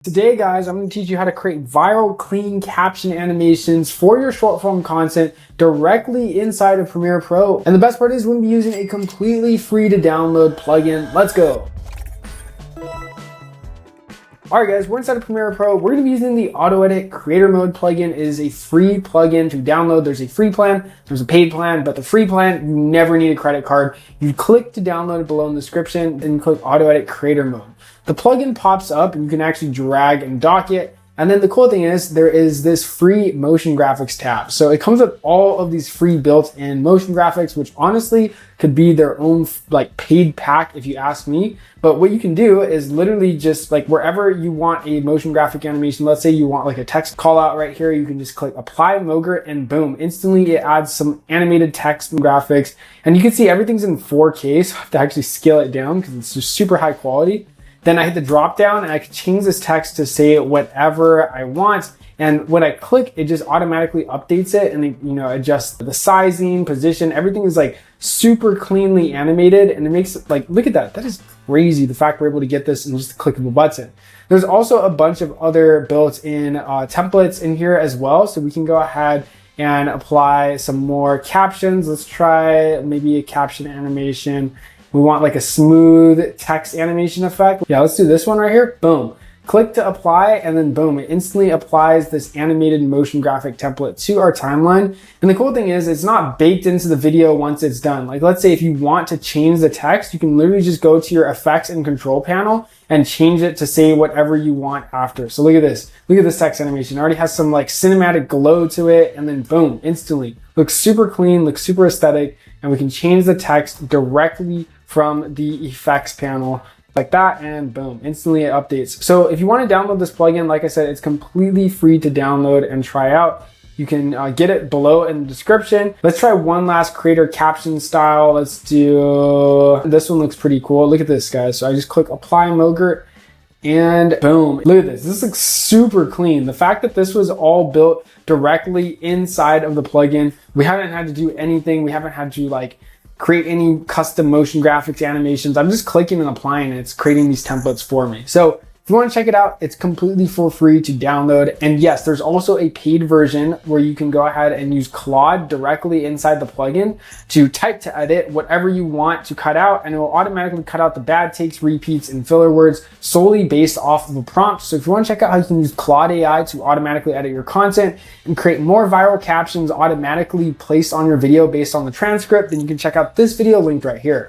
Today, guys, I'm going to teach you how to create viral, clean caption animations for your short form content directly inside of Premiere Pro. And the best part is we're going to be using a completely free to download plugin. Let's go. All right, guys, we're inside of Premiere Pro. We're going to be using the AutoEdit Creator Mode plugin. It is a free plugin to download. There's a free plan, there's a paid plan, but the free plan, you never need a credit card. You click to download it below in the description, and you click AutoEdit Creator Mode. The plugin pops up and you can actually drag and dock it. And then the cool thing is there is this free motion graphics tab. So it comes with all of these free built-in motion graphics, which honestly could be their own like paid pack if you ask me. But what you can do is literally just like wherever you want a motion graphic animation, let's say you want like a text call out right here, you can just click apply Mogre and boom, instantly it adds some animated text and graphics. And you can see everything's in 4K, so I have to actually scale it down because it's just super high quality. Then I hit the drop down and I can change this text to say whatever I want. And when I click, it just automatically updates it and it, adjusts the sizing, position, everything is like super cleanly animated. And it makes it like, look at that. That is crazy. The fact we're able to get this in just a click of a button. There's also a bunch of other built-in templates in here as well. So we can go ahead and apply some more captions. Let's try maybe a caption animation. We want like a smooth text animation effect. Yeah, let's do this one right here. Boom. Click to apply and then boom, it instantly applies this animated motion graphic template to our timeline. And the cool thing is it's not baked into the video once it's done. Like let's say if you want to change the text, you can literally just go to your effects and control panel and change it to say whatever you want after. So look at this. Look at this text animation. It already has some like cinematic glow to it and then boom, instantly. Looks super clean, looks super aesthetic, and we can change the text directly from the effects panel like that and boom, instantly it updates. So if you want to download this plugin, like I said, it's completely free to download and try out. You can get it below in the description. Let's try one last creator caption style. Let's do, this one looks pretty cool. Look at this, guys. So I just click apply Mogre and boom, look at this. This looks super clean. The fact that this was all built directly inside of the plugin, we haven't had to do anything. We haven't had to like create any custom motion graphics animations. I'm just clicking and applying and it's creating these templates for me. So if you want to check it out, it's completely for free to download. And yes, there's also a paid version where you can go ahead and use Claude directly inside the plugin to type to edit whatever you want to cut out, and it will automatically cut out the bad takes, repeats, and filler words solely based off of a prompt. So if you want to check out how you can use Claude AI to automatically edit your content and create more viral captions automatically placed on your video based on the transcript, then you can check out this video linked right here.